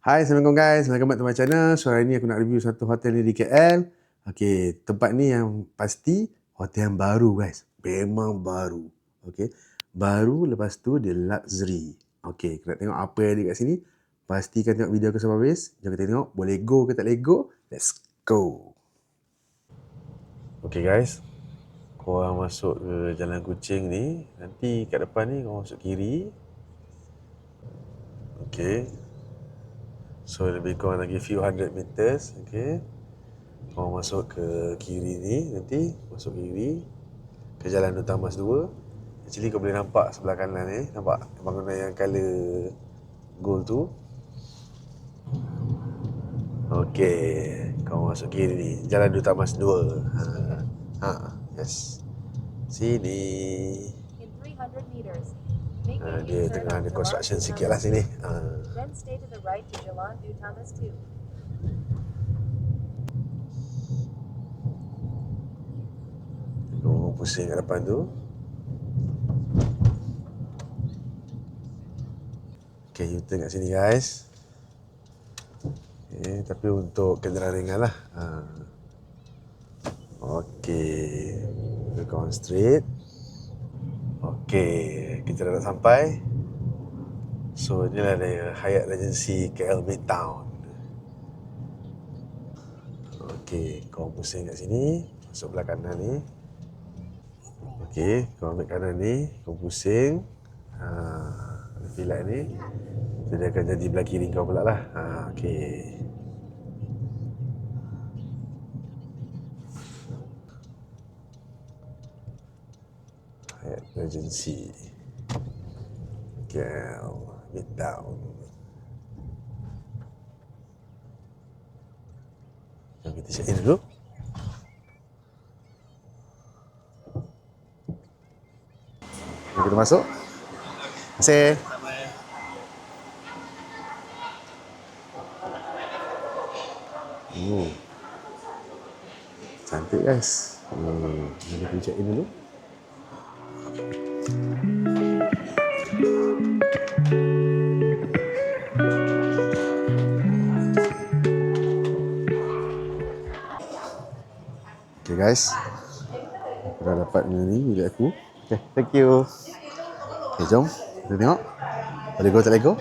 Hai, Assalamualaikum guys. Welcome back to my channel. So hari ni aku nak review satu hotel ni di KL. Okay, tempat ni yang pasti hotel yang baru guys. Memang baru. Okay, baru lepas tu dia luxury. Okay, nak tengok apa yang ada kat sini? Pastikan tengok video aku sampai habis. Jom kita tengok boleh go ke tak boleh go. Let's go. Okay guys, korang masuk ke Jalan Kuching ni. Nanti kat depan ni korang masuk kiri. Okay. So lebih kurang lagi few hundred meters. Okay, kau masuk ke kiri ni, nanti masuk kiri ke Jalan Utamas 2. Actually kau boleh nampak sebelah kanan ni, nampak bangunan yang colour gold tu. Okay, kau masuk kiri ni, Jalan Utamas 2. Yes, sini. Dia tengah ada construction sikit lah sini. Then stay to the right to Jalan Utamas 2. Kau pusing kat depan tu. Okay, U-turn kat sini guys. Okay, tapi untuk kenderaan ringan lah. Okay, go on straight. Okay, kita dah nak sampai. So inilah dia Hyatt Regency KL Midtown. Okay, kau pusing kat sini, masuk belah kanan ni. Okay, kau ambil kanan ni, kau pusing. Filat ni, so dia akan jadi belah kiri kau pula lah. Okay. Hyatt Regency KL Midtown. Jom kita check in dulu. Jom kita masuk. Terima kasih. Cantik guys. Jom kita check in dulu. Okay guys, aku dah dapat ni bilik aku. Okay, thank you. Okay, jom kita tengok boleh go tak boleh go.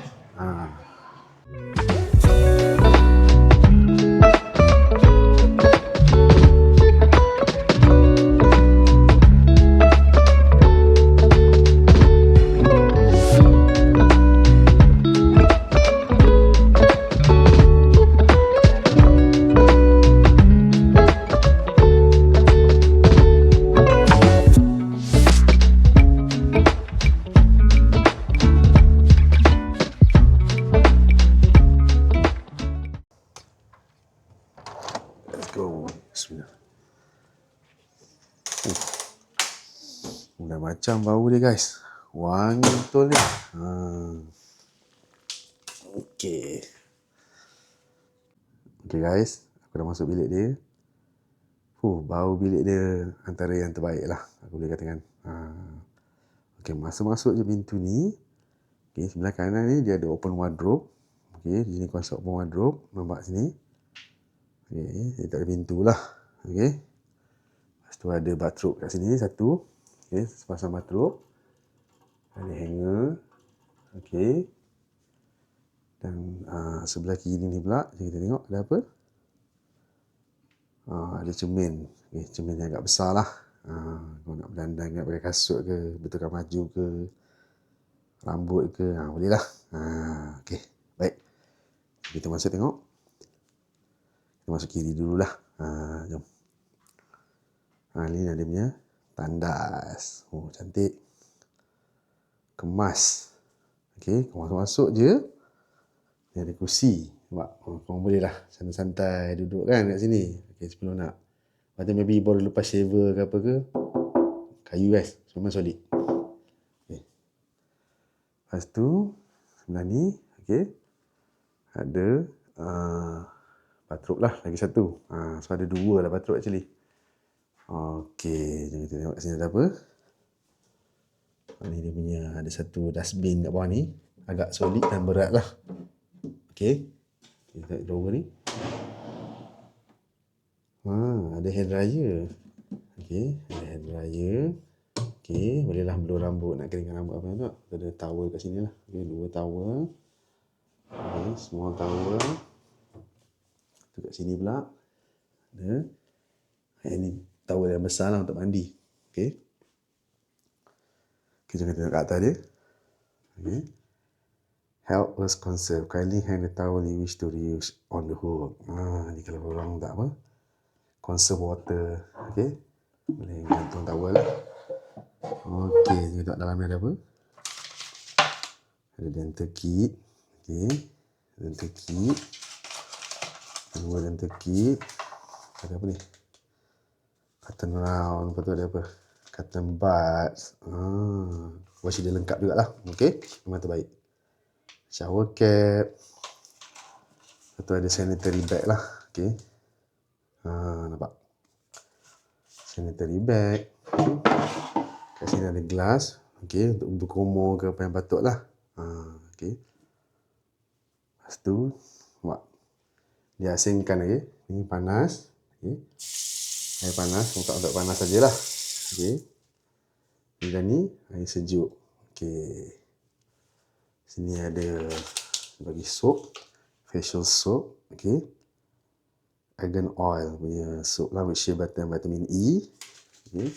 Go. Bismillah. Dah macam bau dia guys. Wangi betul ni. Okay. Okay guys, aku dah masuk bilik dia. Bau bilik dia antara yang terbaik lah, aku boleh katakan. Okay, masuk je pintu ni. Okay, sebelah kanan ni dia ada open wardrobe. Okay, di sini konsep open wardrobe. Nampak sini. Okay, dia tak ada pintu lah. Okay. Lepas tu ada bathrobe kat sini satu. Okay, sepasang bathrobe. Ada hanger. Okay. Dan sebelah kiri ni pula, kita tengok ada apa? Ada cermin. Okay, cermin yang agak besar lah. Kau nak berdandan, nak pakai kasut ke, betulkan baju ke, rambut ke, boleh lah. Okay, baik. Kita masuk tengok. Kita masuk kiri dululah. Jom. Ni ada punya tandas. Cantik. Kemas. Okay, kau masuk je. Ni ada kursi. Nampak? Kau boleh lah santai-santai duduk kan kat sini. Okay, sebelum nak. Lepas tu maybe baru lepas shaver ke apa ke. Kayu guys. Memang solid. Okay. Lepas tu, sebelah ni. Okay. Ada bathrobe lah. Lagi satu. So ada dua lah bathrobe actually. Okay. Jom kita tengok kat sini ada apa. Ni dia punya ada satu dustbin kat bawah ni. Agak solid dan berat lah. Okay. Kita lihat drawer ni. Ada hair dryer. Okey, ada hair dryer. Okey, bolehlah blow rambut, nak keringkan rambut apa tu. Ada towel kat sini lah. Okey, 2 towel. Okey, small towel. Tu kat sini pula ada. Ini towel yang besar lah untuk mandi. Okey. Kita tengok kat atas dia. Okey. Help us conserve. Kindly hang the towel you wish to reuse on the hook. Ni kalau orang tak apa, conserve water. Okey. Boleh gantung towel lah. Okey, kita tengok dalam ni ada apa. Ada dental kit. Okey. Dental kit. 2 dental kit. Ada apa ni? Cotton round. Lepas tu ada apa? Cotton buds. Washi dia lengkap jugalah. Okey. Memang terbaik. Shower cap. Lepas tu ada sanitary bag lah. Okey. Nampak? Sanitary bag. Kat sini ada gelas. Okey. Untuk berkumur ke apa yang patut lah. Okey. Lepas tu, nampak? Dia asingkan lagi. Ni panas. Okey. Air panas. Untuk panas sajalah. Okey. Dan ni air sejuk. Okey. Sini ada bagi soap. Facial soap. Okey. Argan oil punya soap lah. With shea butter and vitamin E. Okey.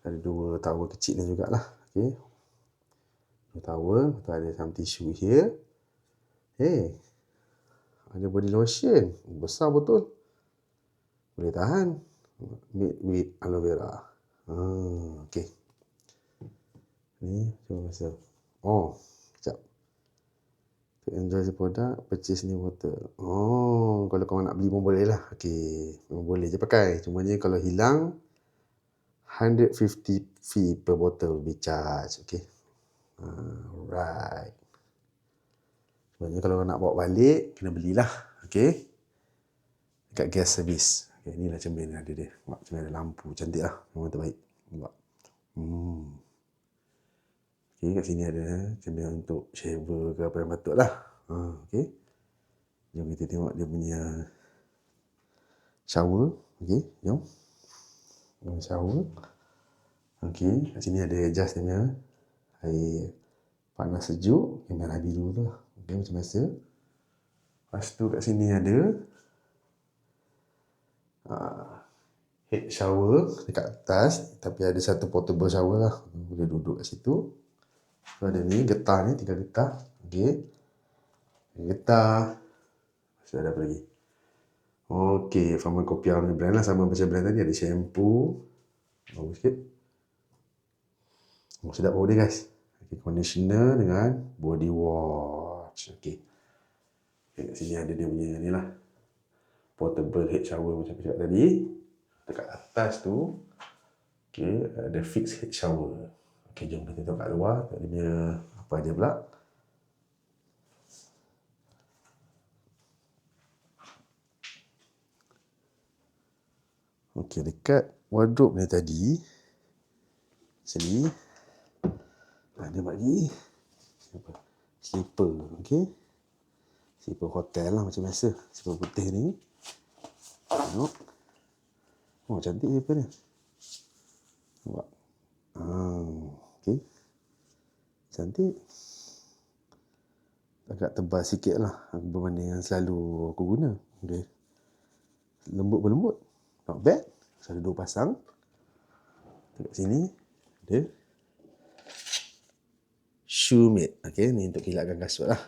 Ada 2 towel kecil ni jugalah. Okey. 2 towel. Lepas tu ada some tissue here. Ada body lotion. Besar betul. Boleh tahan. Made with aloe vera. Okey. Ni cuba rasa. Sekejap. To enjoy the product, purchase new bottle. Kalau korang nak beli pun boleh lah. Okey. Memang boleh je pakai. Cuma je kalau hilang, 150 fee per bottle will be charged. Okey. Alright. Sebenarnya kalau nak bawa balik, kena belilah. Okey. Dekat gas service. Okay, inilah cermin ada dia. Nampak cermin ada lampu. Cantik lah. Memang terbaik. Nampak. Okey, kat sini ada cermin untuk shaver ke apa yang patut lah. Okey. Jom kita tengok dia punya shower. Okey, jom. Shower. Okey, kat sini ada adjust dia punya air panas sejuk. Merah biru tu lah. Okey, macam biasa. Lepas tu kat sini ada head shower dekat atas. Tapi ada satu portable shower lah. Boleh duduk kat situ. So, ada ni, getah ni, 3 getah. Okey. Getah. So, ada apa lagi? Okey, Pharmacopoeia punya brand lah. Sama macam brand tadi. Ada shampoo. Bagus sikit. Sedap bau dia, guys. Okay, conditioner dengan body wash. Okey. Kat sini ada dia punya ni lah. Portable head shower macam aku cakap tadi. Dekat atas tu, okey, ada fixed head shower. Okey, jom kita tengok kat luar. Tengok dia punya apa dia pula. Okey, dekat wardrobe ni tadi, sini ada bagi apa? Slipper. Okey. Slipper hotel lah macam biasa. Slipper putih ni. Tengok. Cantik slipper ni. Nampak? Okey. Cantik. Agak tebal sikit lah berbanding yang selalu aku guna. Okay. Lembut berlembut. Not bad. So, ada 2 pasang. Dekat sini ada shoe mate. Okay, ni untuk kilatkan kasut lah.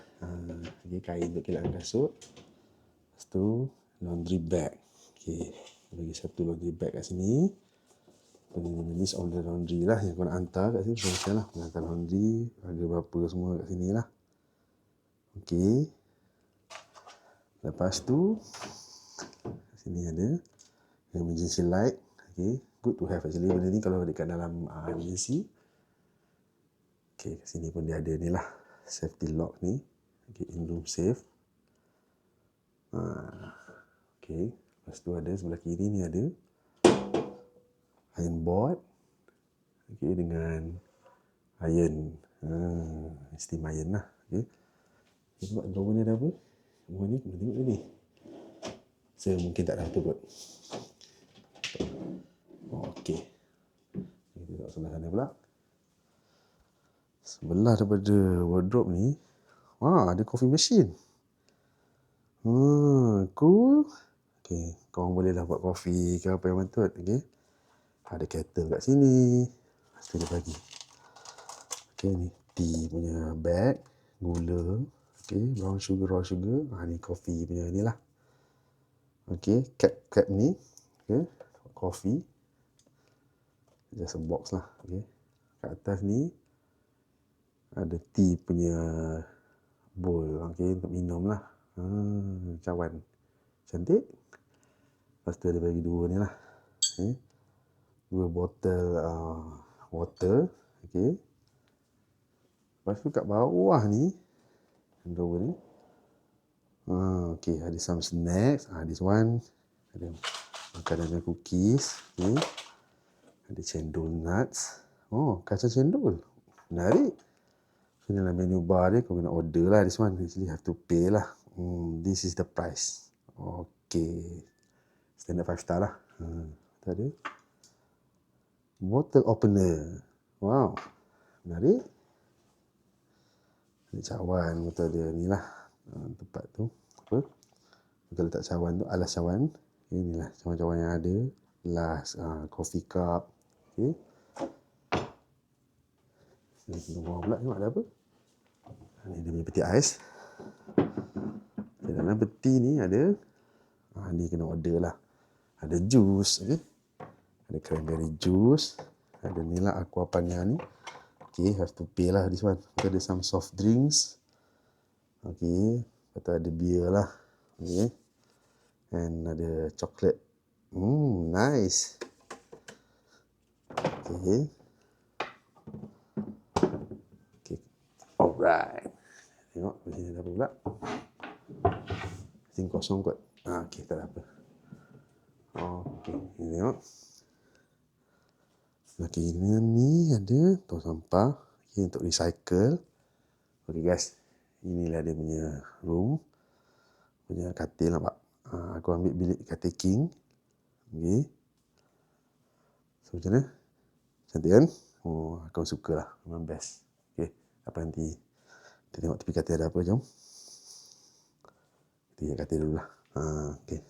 Okay, kain untuk kilatkan kasut. Lepas tu laundry bag. Okay, bagi satu laundry bag kat sini. List of the laundry lah yang kau nak hantar kat sini. Macam lah, hantar laundry, harga berapa semua kat sini lah. Okey. Lepas tu sini ada emergency light. Okey, good to have actually benda ni kalau dekat dalam emergency. Okey, kat sini pun dia ada ni lah, safety lock ni. Okey, in room safe. Okey, lepas tu ada sebelah kiri ni ada iron board. Okey, dengan iron. Steam iron lah. Okey. Kita buat drawer ni ada apa? Semua ni kena tengok ni. Saya mungkin tak dah betul kot. Okey. Kita tengok sebelah sana pula. Sebelah daripada wardrobe ni, ada coffee machine. Cool. Okey, korang bolehlah buat kopi ke apa yang betul. Okey. Ada kettle kat sini. Lepas tu dia bagi. Okey, ni tea punya bag, gula. Okey, brown sugar, raw sugar. Ni kopi punya ni lah. Okey, cap ni. Okey, kopi. Just a box lah. Okey. Kat atas ni ada tea punya bowl. Okey, untuk minum lah. Cawan. Cantik. Lepas tu dia bagi dua ni lah. Okay. 2 botol water. Okay. Lepas tu kat bawah ni, drawer ni. Okay, ada some snacks. This one. Ada makanan dan cookies. Okay. Ada cendol nuts. Kacang cendol. Menarik. So, dalam menu bar dia, kau kena order lah this one. Actually have to pay lah. This is the price. Okay. Standard 5 star lah. Ada bottle opener. Wow. Menarik. Ada cawan. Betul dia ni lah. Tempat tu. Apa? Kita letak cawan tu. Alas cawan. Okay, inilah cawan-cawan yang ada. Last. Coffee cup. Okay. Kita bawah pula. Tengok ada apa. Ni dia punya peti ais. Okay, dalam peti ni ada. Ni kena order lah. Ada jus. Okay. Ada cranberry juice. Ada ni lah aqua panna ni. Okay, have to pay lah this one. Lepas ada some soft drinks. Okay. Lepas ada beer lah. Okay. And ada chocolate. Nice. Okay. Okay. Alright. Tengok di sini ada apa pula. Sini kosong kot. Okay, tak ada apa. Okay, ini tengok. Okay, ni ada tong sampah. Okay, untuk recycle. Okay guys, inilah dia punya room. Punya katil nampak. Aku ambil bilik katil king. Okay. So macam mana? Cantik kan? Aku suka lah. Memang best. Okay, apa nanti kita tengok tepi katil ada apa, jom. Kita lihat katil dulu lah. Okay.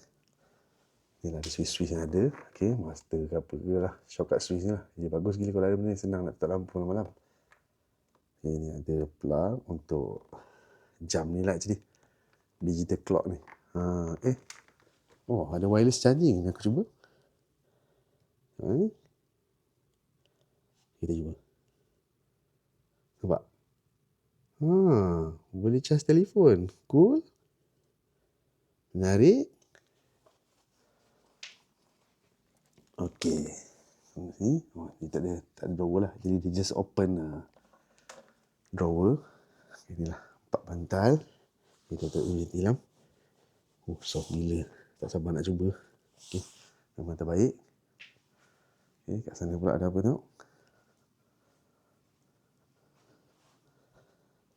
Ni lah ada switch-switch yang ada. Okay, master ke apa ke lah. Shortcut switch ni lah. Dia bagus gila kalau ada benda ni. Senang nak letak lampu malam-malam. Okay, ni ada plug untuk jam ni lah actually. Digital clock ni. Ada wireless charging. Aku cuba. Kita cuba. Nampak? Boleh charge telefon. Cool. Menarik. Okey. Ni tak ada drawer lah. Jadi dia just open drawer. Inilah 4 bantal. Kita tutup tilam. Soft gila. Tak sabar nak cuba. Okey. Memang terbaik. Okey, kat sana pula ada apa tengok.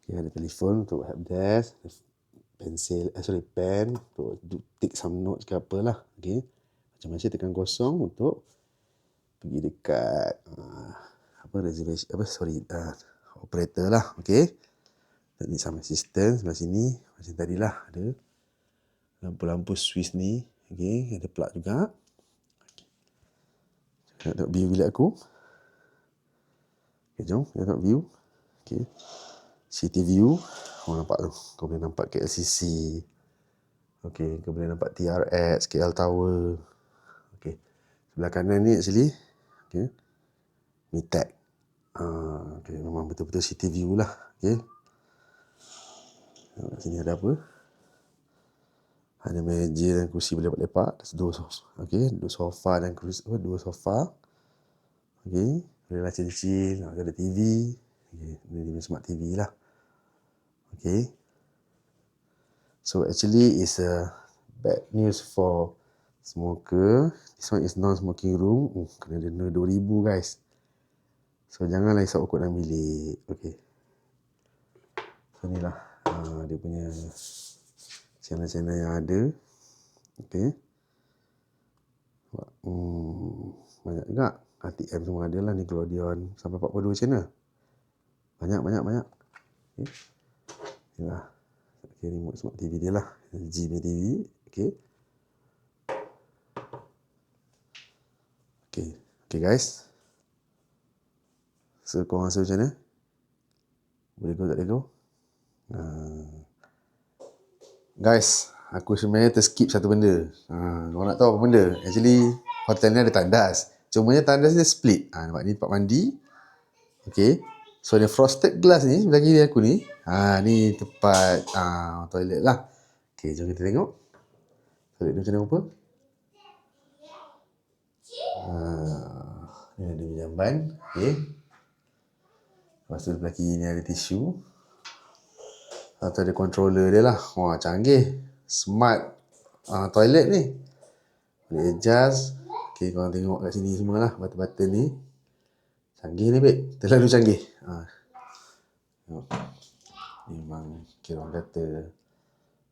Okey, ada telefon untuk helpdesk. Pen untuk take some notes ke apalah. Okey. Macam-macam tekan kosong untuk pergi dekat operator lah. Okey. Need some assistance sebelah sini. Macam tadilah ada lampu-lampu switch ni. Okey, ada plug juga. Kita tengok view bilik aku. Okey, jom kita tengok view. Okey. City view. Nampak tu. Kau boleh nampak KLCC. Okey, kau boleh nampak TRX, KL Tower. Okey. Sebelah kanan ni actually, okey, Mitek. Okey, memang betul-betul city view lah. Okey. Kat sini ada apa? Ada meja dan kursi boleh lepak. Okey, dua sofa dan kursi, dua sofa. Okey, bolehlah chill-chill. Ada TV. Okey, ini smart TV lah. Okey. So actually is a bad news for smoker. This one is non-smoking room. Kena denda 2,000 guys. So janganlah isap okok dalam bilik. Okey. So inilah dia punya channel-channel yang ada. Okay. Banyak juga. RTM semua ada lah, Nickelodeon. Sampai 42 channel. Banyak. Okay. Inilah. Okay, remote smart TV dia lah. LG punya TV. Okay. Okay guys. So, korang rasa macam mana? Boleh go tak boleh go? Guys, aku sebenarnya terskip satu benda. Korang nak tahu apa benda? Actually, hotel ni ada tandas. Cumanya tandas dia split. Nampak ni tempat mandi. Okay. So, ada frosted glass ni sebelah kiri aku ni. Ni tempat toilet lah. Okay, jom kita tengok. Toilet ni macam mana rupa? Ni ada jamban. Okay. Lepas tu sebelah kiri ni ada tisu. Atau ada controller dia lah. Wah, canggih. Smart toilet ni. Boleh adjust. Okay, korang tengok kat sini semua lah. Button-button ni. Canggih ni, babe. Terlalu canggih. Tengok. Ni memang kira orang kata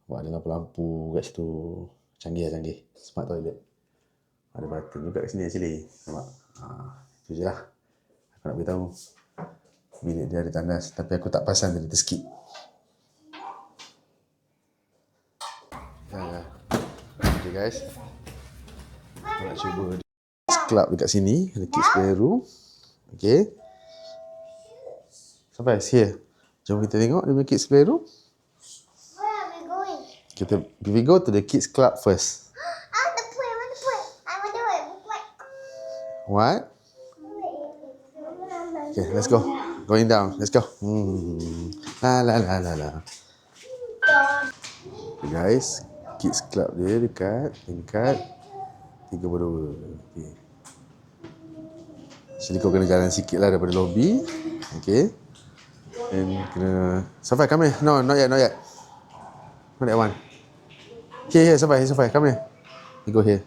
buat ada lampu-lampu kat situ. Canggih. Smart toilet. Ada button juga kat sini actually. Nampak? Itu je lah. Aku nak beritahu. Bilik dia ada tandas. Tapi aku tak pasang tadi, terskip. Okay guys. Aku nak cuba kids club dekat sini. Ada kids playroom. Okay. Sampai here. Jom kita tengok dia punya kids playroom. Where are we going? We go to the kids club first. I want to play. I want to do it. What? Okay, let's go. Going down. Let's go. La. Okay guys, kids club dia dekat tingkat 32. Okay. Jadi kau kena jalan sikit lah daripada lobby. Okay. And kena... Safai, come here. No, not yet. Not that one. Here, Safai, come here. You go here.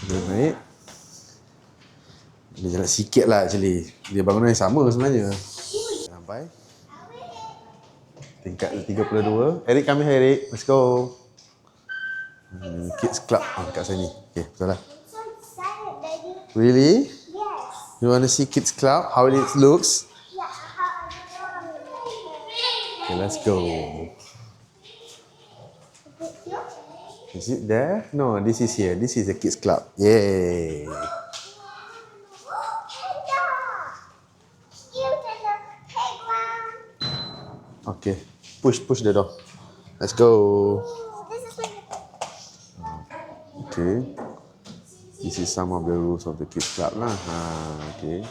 Dia naik. Dia jalan sikit lah actually. Dia bangunan yang sama sebenarnya. Sampai tingkat 32. Eric, come here, Eric. Let's go. Kids club dekat sini. Okay, betul lah. So excited, Daddy. Really? Yes. You want to see kids club? How it looks? Yeah. How I do Okay, let's go. Is it there? No, this is here. This is the kids club. Yay. Okay, push the door. Let's go. This is like Okay. This is some of the rules of the kids club lah. Okay.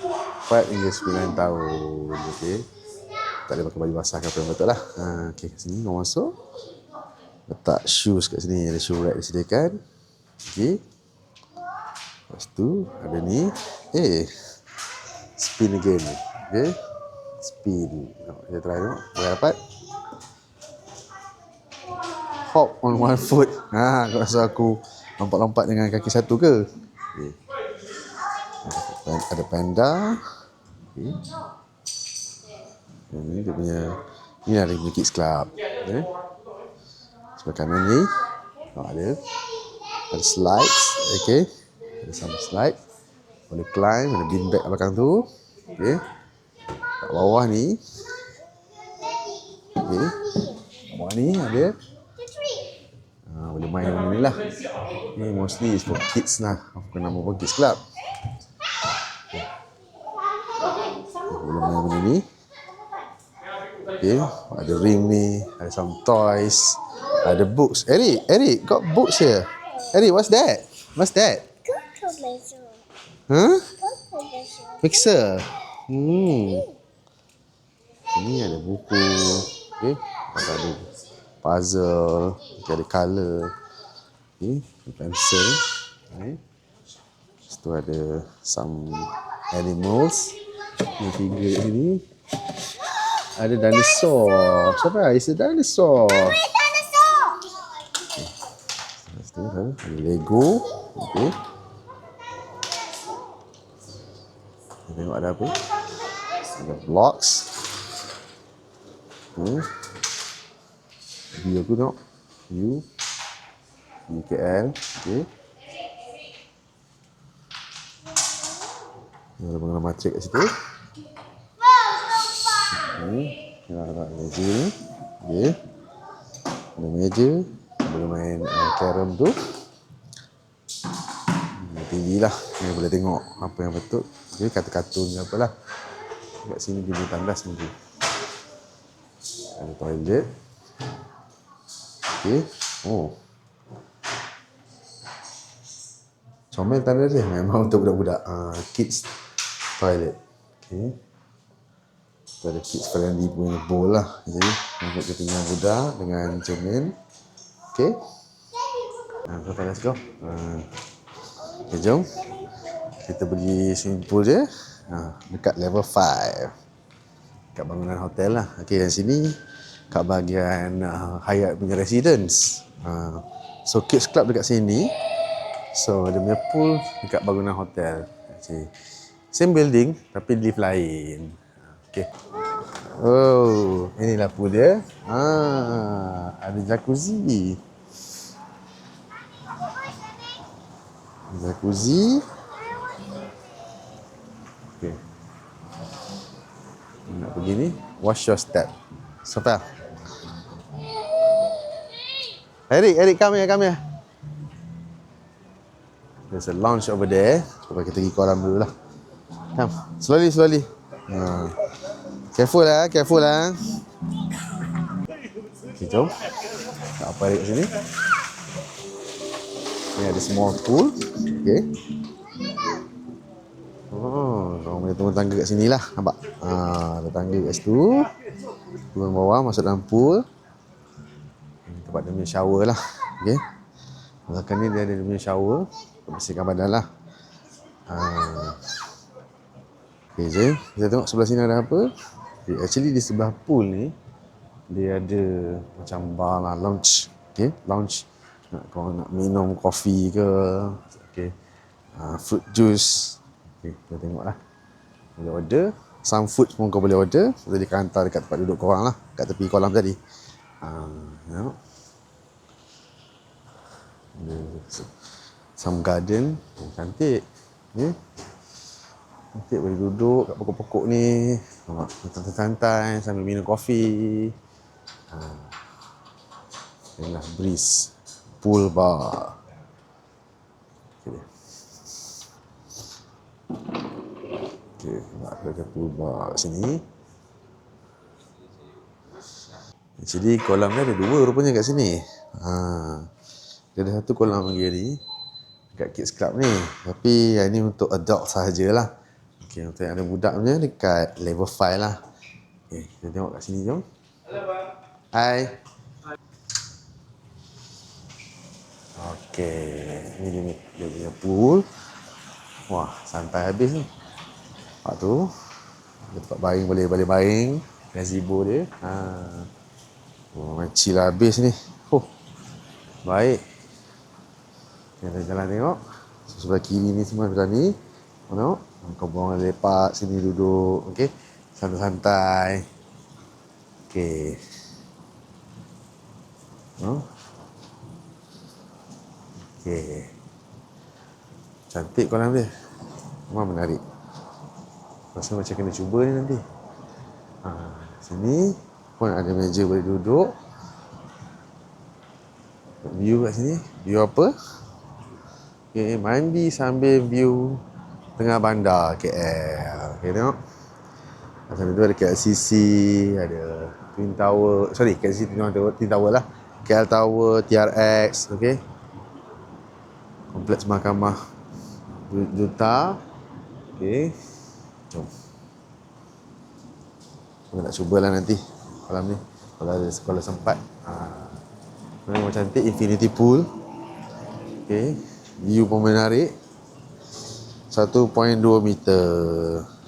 4 hingga 9 tahun. Okay. Tak boleh pakai baju basah ke apa yang betul lah. Okay, kat sini kau masuk. Letak shoes kat sini. Ada shoe rack disediakan. Okay. Lepas tu ada ni. Spin again. Okay. Spin. Kita try tengok. Boleh dapat. Hop on one foot. Kau rasa aku lompat-lompat dengan kaki satu ke? Okay. Ada panda. Okay. Ini dia punya. Ini ada punya kids club. Okay. Sebelah kanan ni ada slides. Okay. Ada some slide. Boleh climb. Ada beanbag belakang tu. Okay. Kat bawah ni. Okay. Kat bawah ni ada. Boleh main benda ni lah. Ni mostly is for kids lah. Aku nama pun kids club. Boleh main benda ni. Okay. Ada ring ni. Ada some toys. Ada books. Eric, got books here. Eric, what's that? Huh? Mixer. Ini ada buku. Okay. Ada puzzle. Okay, ada colour. Okay. Pencil. Okay. Lepas tu ada some animals. Ini figure ini. Ada dinosaur. Siapa? It's a dinosaur. Lepas tu ada Lego. Okay. Kita tengok ada apa. Ada blocks. Video aku tengok. View KL. Okay. Ada bangunan matrik kat situ. Ada meja ni. Okay. Ada meja. Boleh main carom tu. TV lah. Ni boleh tengok apa yang betul. Okay, kartun-kartun ke apalah. Kat sini dia tandas nanti. Ada toilet. Okay. Oh. Comel tanda dia. Memang untuk budak-budak. Kids toilet. Okay. Kita ada kids friendly punya bowl lah. Jadi, untuk ketinggalan budak dengan cermin. Okay. Let's go. Okay, jom. Kita pergi swimming pool je. Dekat level 5. Kat bangunan hotel lah. Okay, dan sini kat bahagian Hyatt punya residence. So, kids club dekat sini. So, dia punya pool dekat bangunan hotel. Okay. Same building, tapi lift lain. Okay. Oh, inilah pool dia. Ada jacuzzi. Jacuzzi. Okay. Nak pergi ni. Wash your step. Sofia. Eric, come here. There's a lounge over there. Supaya kita pergi kolam dulu lah. Come. Slowly. Careful lah. Okay, jom. Tak apa Eric kat sini. Ni ada small pool. Okay. Orang boleh turun tangga kat sini lah. Nampak? Ada tangga kat situ. Turun bawah, masuk dalam pool. Tempat dia punya shower lah. Okay. Belakang ni dia ada dia punya shower. Bersihkan badan lah. Okay, je. Kita tengok sebelah sini ada apa. Okay, actually di sebelah pool ni, dia ada macam bar lah, lounge. Okay, lounge. Kalau nak minum kopi ke. Okay. Fruit juice. Okay, kita tengok lah. Boleh order. Some food pun kau boleh order. Jadi kau hantar dekat tempat duduk korang lah. Kat tepi kolam tadi. Tengok. Some garden. Cantik. Okay. Cantik boleh duduk kat pokok-pokok ni. Santai-santai sambil minum kopi. Inilah breeze. Pool bar. Okay, ada pool bar kat sini. Jadi kolam ni ada dua rupanya kat sini. Dia ada satu kolam lagi ni dekat kids club ni. Tapi yang ni untuk adult sahajalah. Okay, untuk yang ada budak punya dekat level 5 lah. Okay, kita tengok kat sini jom. Hello, Bang. Hai. Okay, ni dia punya pool. Wah, santai habis ni. Lepas tu, tempat baring boleh baring. Gazebo dia. Chill habis ni. Baik. Kita jalan tengok. Sebelah kiri ni semua sebelah ni. Tengok. Kau buang lepak sini duduk. Okey. Santai-santai. Okey. Okey. Cantik kolam dia. Memang menarik. Rasa macam kena cuba ni nanti. Sini pun ada meja boleh duduk. View kat sini. View apa? Okay, mandi sambil view tengah bandar KL. Okay, tengok. Sana tu ada KLCC, ada Twin Tower. Sorry, KLCC Twin Tower lah. KL Tower, TRX. Okay. Kompleks Mahkamah Duta. Okay. Jom. Kita nak cubalah nanti kolam ni. Kalau sempat. Memang cantik. Infinity Pool. Okay. View pun menarik. 1.2 meter.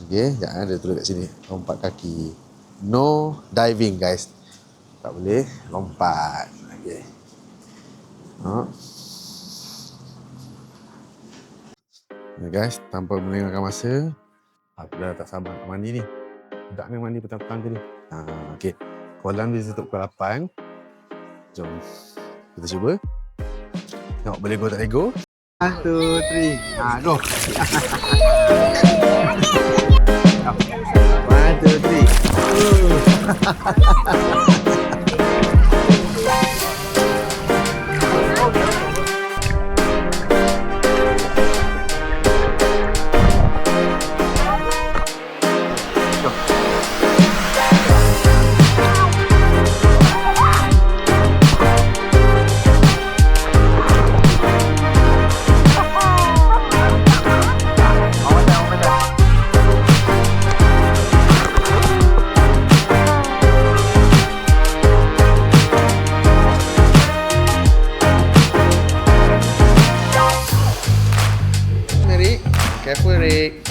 Okay. Jangan ada tulis kat sini. Lompat kaki. No diving guys. Tak boleh lompat. Okay. Okay guys. Tanpa melengahkan masa. Aku dah tak sabar nak mandi ni. Budak ni mandi petang-petang tadi. Okay. Kolam dia tutup pukul 8. Jom. Kita cuba. Tengok boleh go tak lego. 1, 2, 3. Go. 1, 2, 3. Rick, careful Rick.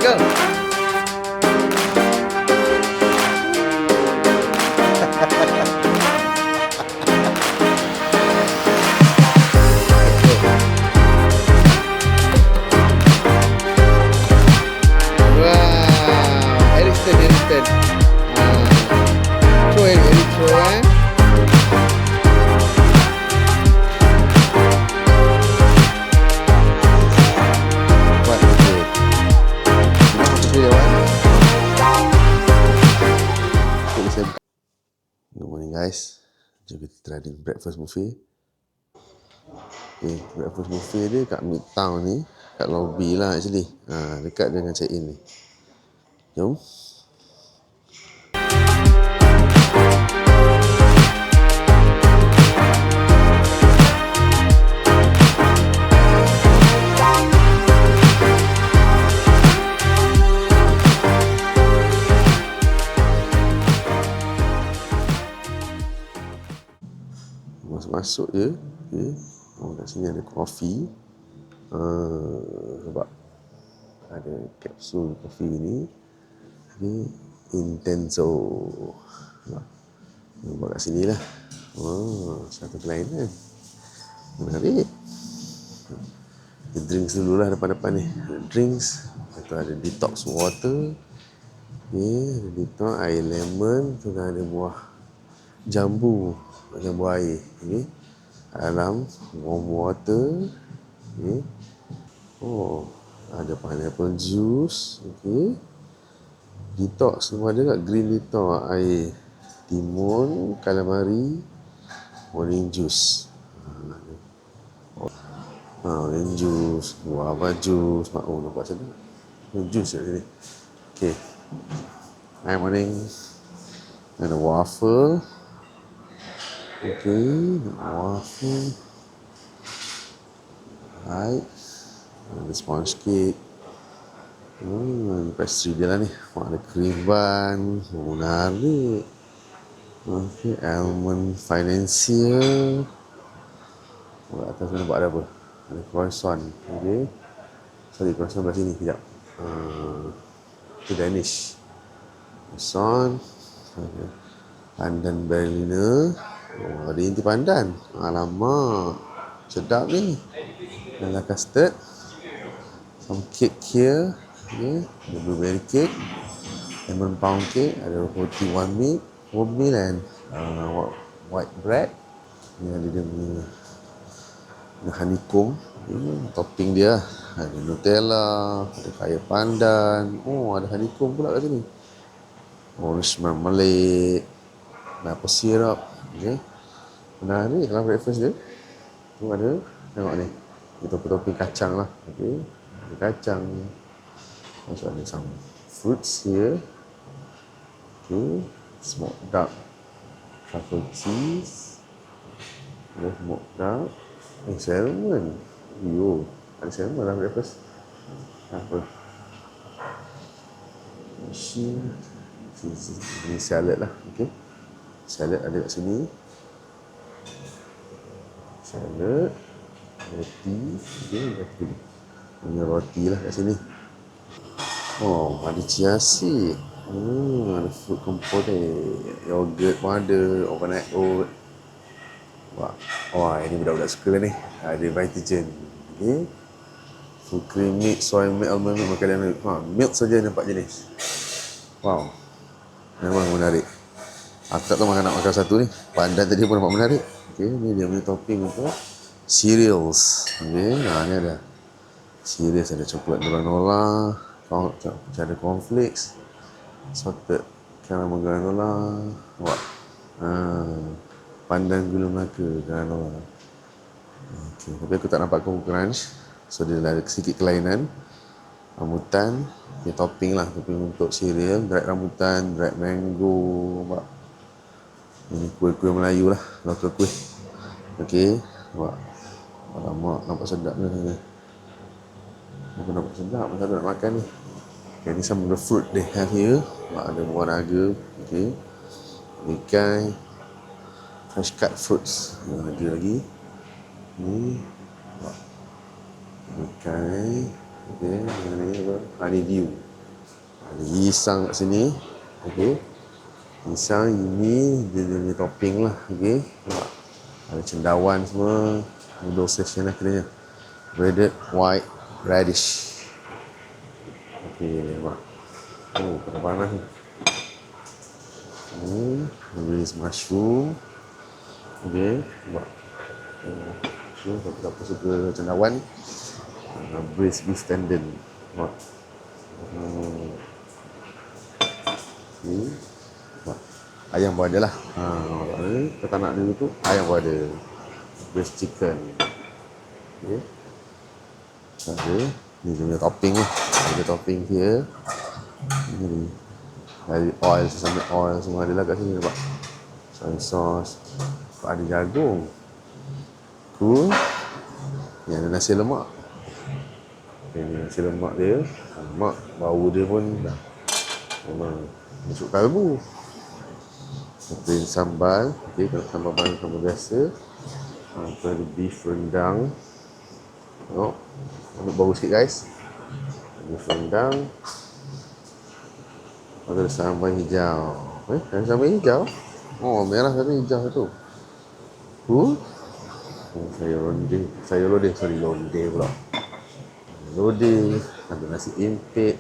Go. Wow, Eric's turn. Throw Eric, throw. What is it? Good morning guys. Jom kita try di breakfast buffet. Okay, breakfast buffet dia kat Midtown ni, kat lobby lah actually. Dekat dengan check-in ni. Jom. Masuk je. Okay. Kat sini ada kopi. Sebab ada kapsul kopi ni. Okay. Intenso. Nampak kat sini lah. Satu kelainan. Menarik. Ada drinks dulu lah depan-depan ni. Ada drinks. Lepas tu ada detox water. Okay. Ada detox air lemon. Tu kan ada buah jambu. Jambu air. Okay. Dalam warm water. Okay. Oh, ada pineapple juice. Okay. Detox semua ada kat green detox. Air timun, calamari, orange juice. Orange juice, guava juice. Oh, nampak macam mana? Orange juice kat sini. Okay. Hi, morning. Ada waffle. Okay, waffle. Right. Ada sponge cake. Pastry dia lah ni. Ada cream bun. Menarik. Okay, almond financier. Atas mana buat ada apa? Ada croissant. Okay. Sorry, croissant belah sini. Sekejap. Itu Danish. Croissant. Okay. Pandan Berliner. Ada inti pandan. Alamak. Sedap ni. Ada custard. Some cake here. Okay. Ada blueberry cake. Lemon pound cake. Ada roti one meal and white bread. Ni ada dia punya honeycomb. Topping dia. Ada Nutella. Ada kaya pandan. Oh, ada honeycomb pula kat sini. Orange marmalade. Maple syrup. Okay. Menarik lah breakfast dia. Tu ada, tengok ni. Dia topping kacang lah. Okay. Ada kacang. Lepas ada some fruits here. Okay. Smoked duck. Truffle cheese. Ada smoked duck. Salmon. Yo, ada salmon lah breakfast. Apa? Ini salad lah. Okay. Salad ada kat sini. Salad, roti, roti. Ini roti lah kat sini. Oh, ada chia seed. Ada fruit component. Yogurt pun ada, overnight oat. Wah, ini budak-budak suka lah ni. Ada Vitagen. Okay. full cream milk, soy milk, almond milk, macadamia milk. Milk saja ada 4 jenis. Wow, memang menarik. Aku tak tahu nak makan satu ni. Pandan tadi pun nampak menarik. Okay, ni dia punya topping untuk cereals. Okay, ni ada cereals, ada coklat granola, ada cornflakes, salted caramel granola. Wah, pandan gula melaka granola. Okay, tapi aku tak nampak Coco Crunch. So dia ada sedikit kelainan. Rambutan, okay, topping lah, topping untuk cereal, dried rambutan, dried mango. Nampak? Ini kuih-kuih Melayu lah, local kuih. Okay, nampak? Alamak, nampak sedap ni. Aku nampak sedap, masa aku nak makan ni. Okay, ni some of the fruit they have here. Ada buah naga, okay, ikan, fresh cut fruits. Ada lagi. Ni ikan, okay, ni apa? Honeydew. Ada pisang kat sini, okay. Pisang ini dia punya topping lah, okay. Ada cendawan semua, noodle session lah kiranya. Breaded white radish. Okay, nampak. Oh, panas ni. This mushroom. Okay, nampak. Siapa suka cendawan, braised beef tendon. Nampak. Okay. Ayam pun ada lah. Kita tak nak dulu tu, ayam pun ada. Braised chicken. Okay. Ada. Ni dia punya topping lah. Ada topping here. Ni dari oil, sesame oil semua ada lah kat sini, nampak. Soy sauce. Ada jagung. Cool. Ni ada nasi lemak. Okay, ni nasi lemak dia. Lemak, bau dia pun dah memang masuk kalbu. Plain sambal. Okay, kalau sambal bahan sambal biasa. Ada beef rendang. Tengok, ambil bau sikit guys. Beef rendang. Ada sambal hijau. Ada sambal hijau. Oh, merah satu, hijau satu. Sayur lodeh pula. Lodeh. Ada nasi impit.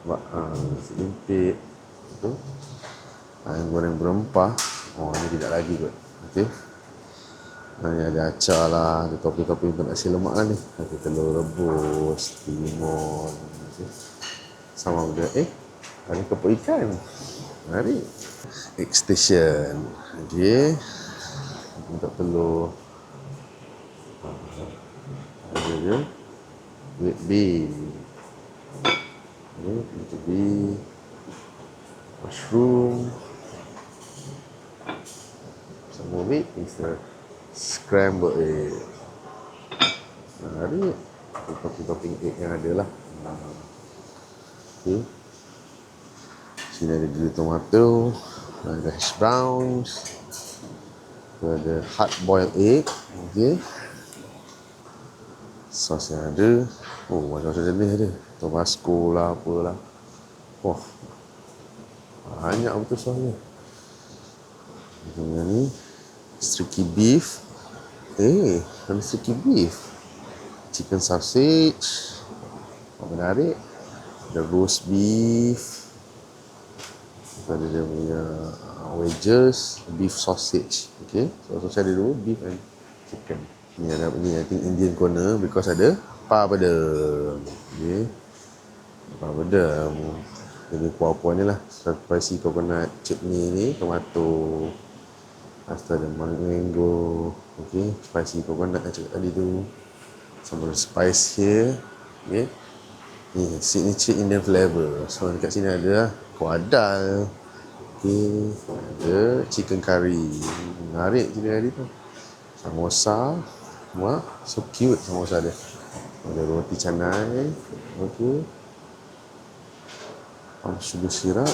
Nasi impit. Itu. Ayam goreng berempah. Oh, ni tidak lagi kot. Okey. Ni ada acar lah, ada topping-topping untuk nasi lemak lah ni. Ada telur rebus, timun. Okay. Sama benda. Ada kepok ikan. Menarik. Egg station. Okey. Untuk telur. Ada je. Red bean. Red bean. Mushroom. Some of it is a scrambled egg. Menarik. Topping egg yang ada lah. Okay. Sini ada grilled tomato. Ada hash browns. Ada hard boiled egg. Okay. Sos yang ada. Oh, macam-macam jenis ada. Tabasco lah, apalah. Wah, banyak betul sosnya. Yang ni sticky beef. Ada sticky beef. Chicken sausage. Menarik. Ada roast beef. Ada dia punya wedges, beef sausage. Okay, so sausage ada dua, beef and chicken. Ni ada ni, I think Indian corner because ada papadum. Okay, papadum. Jadi kuah-kuah ni lah, spicy coconut chutney ni, tomato. Lepas tu ada mango. Okay, spicy coconut yang cakap tadi tu. Some spice here. Okay, ni signature Indian flavor. So dekat sini ada kuah dal. Okay, ada chicken curry. Menarik cerita tadi tu. Samosa. Wah, so cute samosa dia. Ada roti canai. Okay, sugar syrup.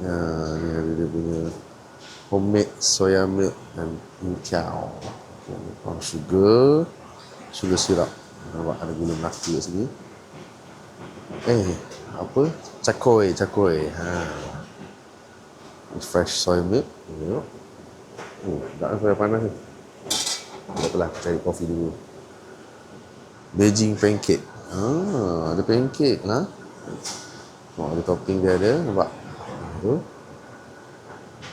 Ni ada dia punya homemade soya milk dan incau. Okay, sugar syrup. Nampak ada gula melaka kat sini. Apa? Cakoy. Fresh soy milk. Tengok. Tak rasa panas ni. Tak apalah, cari kopi dulu. Beijing pancake. Ada pancake lah. Ada topping dia ada, nampak? Tu.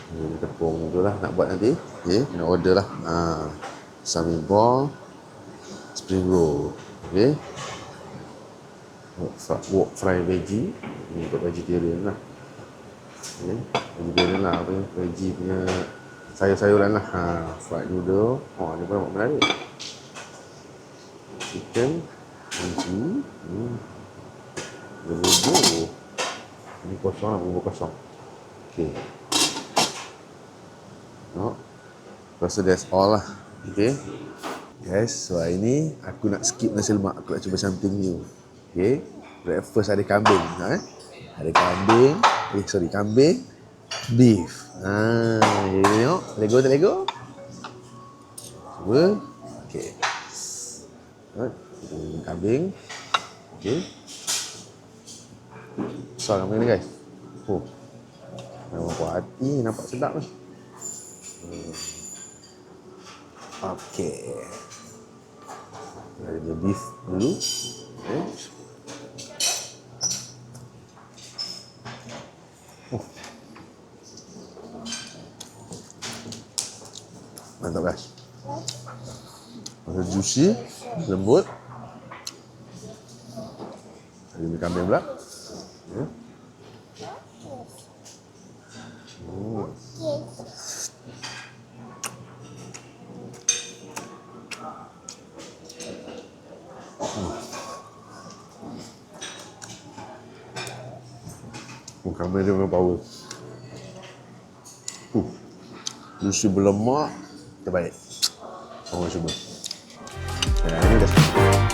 Ini tepung tu lah nak buat nanti. Okay, kena order lah. Sesame ball, spring roll. Okay. Wok fry veggie. Ini untuk vegetarian lah. Okay. Vegetarian lah, apa ni? Veggie punya sayur-sayuran lah. Fried noodle. Ni pun nampak menarik. Chicken, kunci. Bubur. Ini kosong lah, bubur kosong. Okay. Rasa that's all lah. Okay. Guys, so hari ni aku nak skip nasi lemak. Aku nak cuba something new. Okay. Breakfast ada kambing. Ada kambing. Kambing. Beef. Tengok. Lego tak Lego? Cuba. Okay. Kambing. Okay. Besar kambing ni guys. Memang puas hati. Nampak sedap ni. Okay. Ada beef dulu. Okay. Mantap guys. Rasa juicy, lembut. Ada mie kambing pula. Okay. Kambing dia memang power. Juicy berlemak. Terbaik. Orang cuba. Ini dah selesai.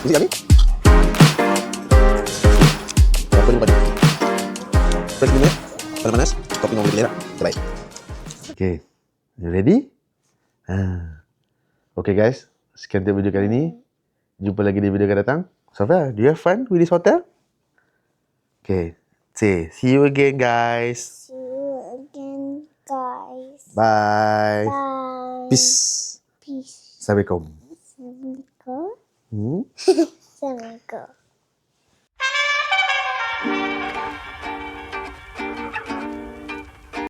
Isi kami. Berapa ni padi? Fresh minyak, panas-panas, topping orang boleh terbaik. Okay, you ready? Okay guys, sekian untuk video kali ni. Jumpa lagi di video akan datang. Safia, do you have fun with this hotel? Okay, say see you again guys. See you again, guys. Bye. Bye. Peace. Peace. Assalamualaikum. Assalamualaikum. Hmm? Assalamualaikum.